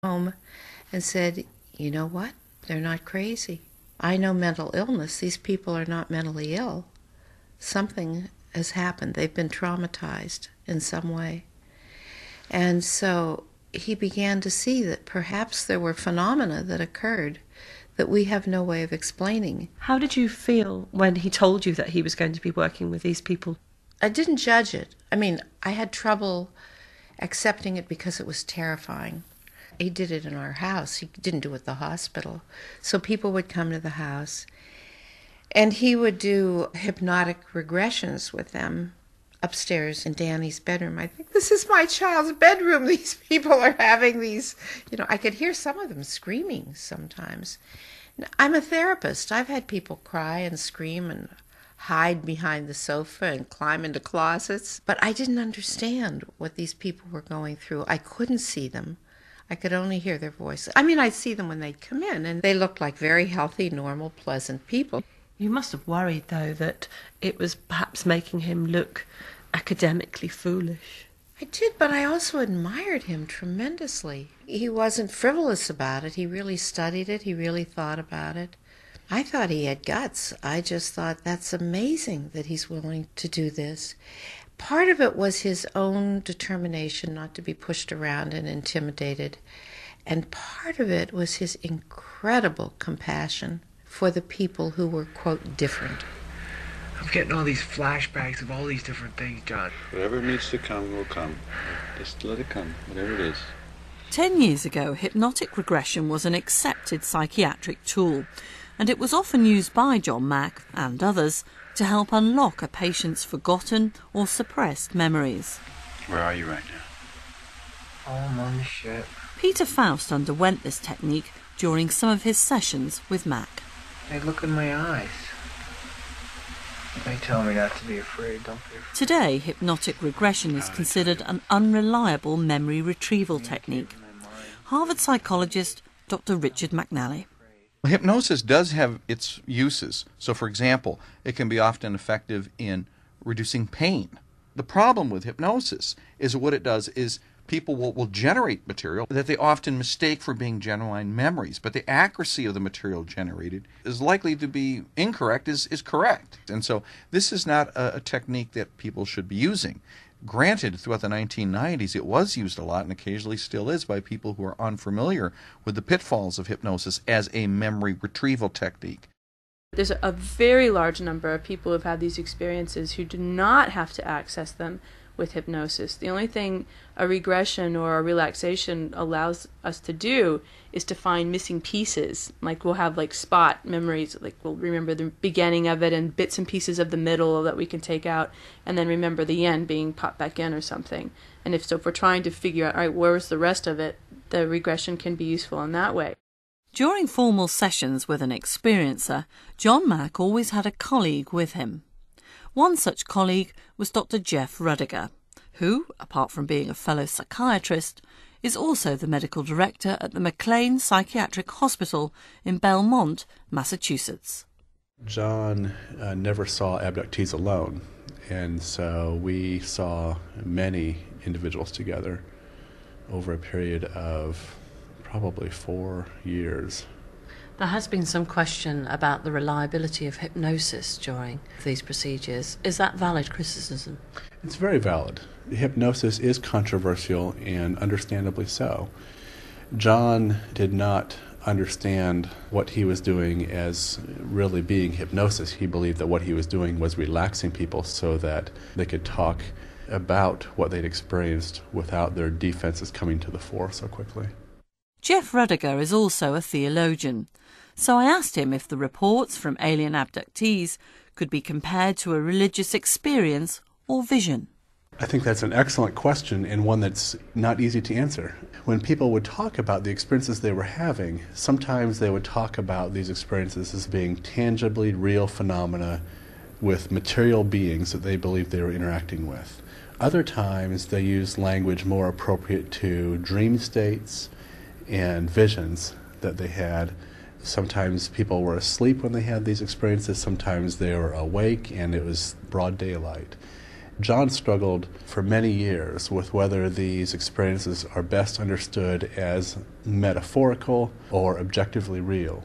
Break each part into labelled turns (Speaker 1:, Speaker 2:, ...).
Speaker 1: home and said, you know what? They're not crazy. I know mental illness. These people are not mentally ill. Something has happened. They've been traumatized in some way. And so he began to see that perhaps there were phenomena that occurred that we have no way of explaining.
Speaker 2: How did you feel when he told you that he was going to be working with these people?
Speaker 1: I didn't judge it. I mean, I had trouble accepting it because it was terrifying. He did it in our house. He didn't do it at the hospital. So people would come to the house, and he would do hypnotic regressions with them upstairs in Danny's bedroom. I think, this is my child's bedroom. These people are having these, I could hear some of them screaming sometimes. I'm a therapist. I've had people cry and scream and hide behind the sofa and climb into closets. But I didn't understand what these people were going through. I couldn't see them. I could only hear their voices. I mean, I'd see them when they'd come in, and they looked like very healthy, normal, pleasant people.
Speaker 2: You must have worried, though, that it was perhaps making him look academically foolish.
Speaker 1: I did, but I also admired him tremendously. He wasn't frivolous about it. He really studied it. He really thought about it. I thought he had guts. I just thought, that's amazing that he's willing to do this. Part of it was his own determination not to be pushed around and intimidated. And part of it was his incredible compassion for the people who were, quote, different.
Speaker 3: I'm getting all these flashbacks of all these different things, John.
Speaker 4: Whatever needs to come will come. Just let it come, whatever it is.
Speaker 5: 10 years ago, hypnotic regression was an accepted psychiatric tool, and it was often used by John Mack and others to help unlock a patient's forgotten or suppressed memories.
Speaker 4: Where are you right now?
Speaker 3: Oh, I'm on the ship.
Speaker 5: Peter Faust underwent this technique during some of his sessions with Mack.
Speaker 3: They look in my eyes. They tell me not to be afraid. Don't be afraid.
Speaker 5: Today, hypnotic regression is considered an unreliable memory retrieval technique. Harvard psychologist Dr. Richard McNally.
Speaker 6: Hypnosis does have its uses. So, for example, it can be often effective in reducing pain. The problem with hypnosis is what it does is people will generate material that they often mistake for being genuine memories, but the accuracy of the material generated is likely to be incorrect is correct. And so this is not a technique that people should be using. Granted, throughout the 1990s, it was used a lot and occasionally still is by people who are unfamiliar with the pitfalls of hypnosis as a memory retrieval technique.
Speaker 7: There's a very large number of people who have had these experiences who do not have to access them with hypnosis. The only thing a regression or a relaxation allows us to do is to find missing pieces. Like we'll have spot memories, like we'll remember the beginning of it and bits and pieces of the middle that we can take out, and then remember the end being popped back in or something. And if we're trying to figure out, all right, where's the rest of it, the regression can be useful in that way.
Speaker 5: During formal sessions with an experiencer, John Mack always had a colleague with him. One such colleague was Dr. Jeff Rudiger, who, apart from being a fellow psychiatrist, is also the medical director at the McLean Psychiatric Hospital in Belmont, Massachusetts.
Speaker 8: John never saw abductees alone, and so we saw many individuals together over a period of probably 4 years.
Speaker 9: There has been some question about the reliability of hypnosis during these procedures. Is that valid criticism?
Speaker 8: It's very valid. Hypnosis is controversial, and understandably so. John did not understand what he was doing as really being hypnosis. He believed that what he was doing was relaxing people so that they could talk about what they'd experienced without their defenses coming to the fore so quickly.
Speaker 5: Jeff Rudiger is also a theologian, so I asked him if the reports from alien abductees could be compared to a religious experience or vision.
Speaker 8: I think that's an excellent question, and one that's not easy to answer. When people would talk about the experiences they were having, sometimes they would talk about these experiences as being tangibly real phenomena with material beings that they believed they were interacting with. Other times they used language more appropriate to dream states and visions that they had. Sometimes people were asleep when they had these experiences, sometimes they were awake and it was broad daylight. John struggled for many years with whether these experiences are best understood as metaphorical or objectively real.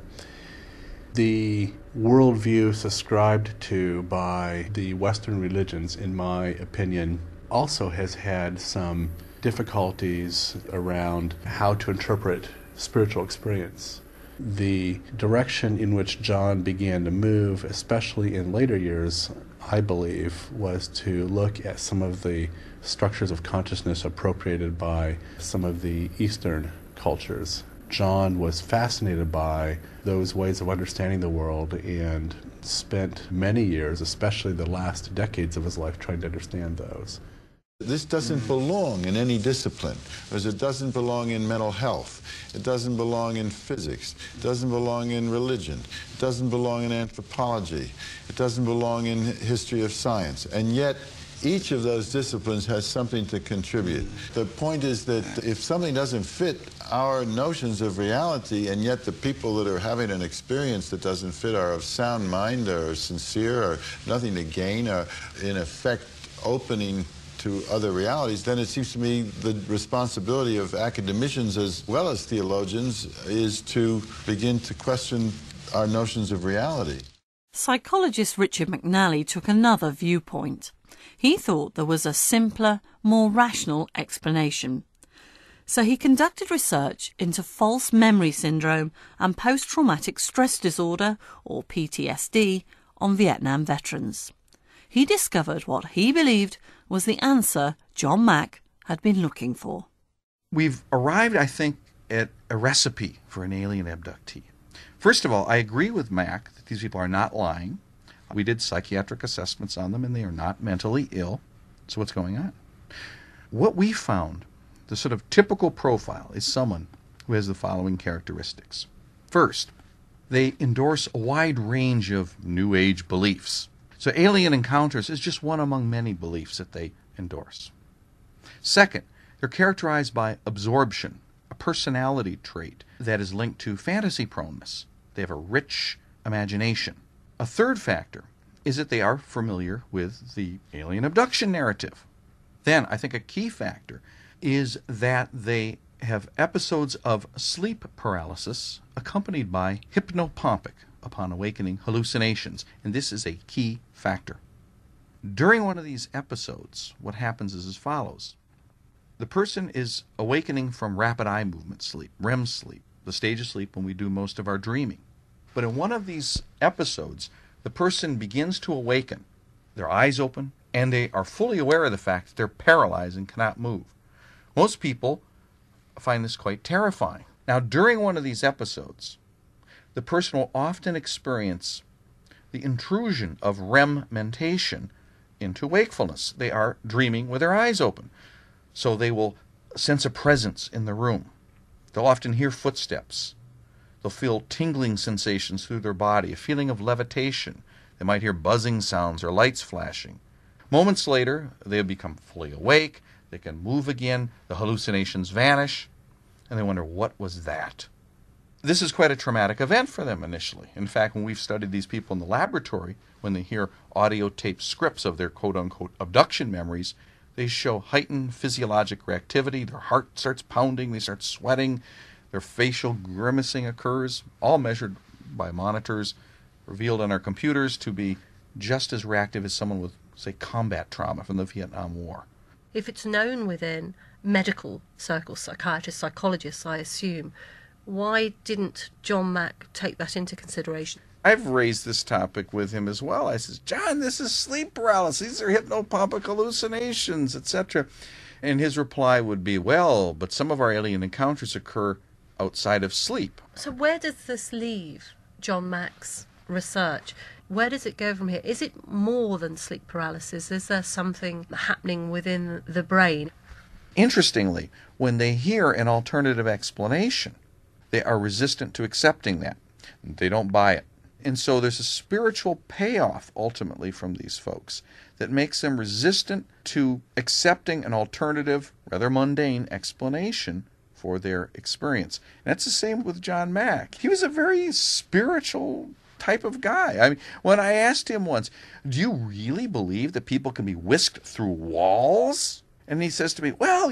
Speaker 8: The worldview subscribed to by the Western religions, in my opinion, also has had some difficulties around how to interpret spiritual experience. The direction in which John began to move, especially in later years, I believe, was to look at some of the structures of consciousness appropriated by some of the Eastern cultures. John was fascinated by those ways of understanding the world and spent many years, especially the last decades of his life, trying to understand those.
Speaker 10: This doesn't belong in any discipline, because it doesn't belong in mental health, it doesn't belong in physics, it doesn't belong in religion, it doesn't belong in anthropology, it doesn't belong in history of science, and yet each of those disciplines has something to contribute. The point is that if something doesn't fit our notions of reality, and yet the people that are having an experience that doesn't fit are of sound mind, or sincere, or nothing to gain, or in effect opening to other realities, then it seems to me the responsibility of academicians as well as theologians is to begin to question our notions of reality.
Speaker 5: Psychologist Richard McNally took another viewpoint. He thought there was a simpler, more rational explanation. So he conducted research into false memory syndrome and post-traumatic stress disorder, or PTSD, on Vietnam veterans. He discovered what he believed was the answer John Mack had been looking for.
Speaker 6: We've arrived, I think, at a recipe for an alien abductee. First of all, I agree with Mack that these people are not lying. We did psychiatric assessments on them, and they are not mentally ill. So what's going on? What we found, the sort of typical profile, is someone who has the following characteristics. First, they endorse a wide range of New Age beliefs. So alien encounters is just one among many beliefs that they endorse. Second, they're characterized by absorption, a personality trait that is linked to fantasy proneness. They have a rich imagination. A third factor is that they are familiar with the alien abduction narrative. Then, I think a key factor is that they have episodes of sleep paralysis accompanied by hypnopompic, upon awakening, hallucinations, and this is a key factor. During one of these episodes, what happens is as follows. The person is awakening from rapid eye movement sleep, REM sleep, the stage of sleep when we do most of our dreaming. But in one of these episodes, the person begins to awaken, their eyes open, and they are fully aware of the fact that they're paralyzed and cannot move. Most people find this quite terrifying. Now, during one of these episodes, the person will often experience the intrusion of REM mentation into wakefulness. They are dreaming with their eyes open. So they will sense a presence in the room. They'll often hear footsteps. They'll feel tingling sensations through their body, a feeling of levitation. They might hear buzzing sounds or lights flashing. Moments later, they'll become fully awake. They can move again. The hallucinations vanish. And they wonder, what was that? This is quite a traumatic event for them initially. In fact, when we've studied these people in the laboratory, when they hear audio tape scripts of their quote-unquote abduction memories, they show heightened physiologic reactivity. Their heart starts pounding. They start sweating. Their facial grimacing occurs, all measured by monitors, revealed on our computers to be just as reactive as someone with, say, combat trauma from the Vietnam War.
Speaker 2: If it's known within medical circles, psychiatrists, psychologists, I assume, why didn't John Mack take that into consideration?
Speaker 6: I've raised this topic with him as well. I says, John, this is sleep paralysis. These are hypnopompic hallucinations, etc. And his reply would be, well, but some of our alien encounters occur outside of sleep.
Speaker 2: So where does this leave John Mack's research? Where does it go from here? Is it more than sleep paralysis? Is there something happening within the brain?
Speaker 6: Interestingly, when they hear an alternative explanation, they are resistant to accepting that. They don't buy it. And so there's a spiritual payoff ultimately from these folks that makes them resistant to accepting an alternative, rather mundane explanation for their experience. And that's the same with John Mack. He was a very spiritual type of guy. I mean, when I asked him once, do you really believe that people can be whisked through walls? And he says to me, well,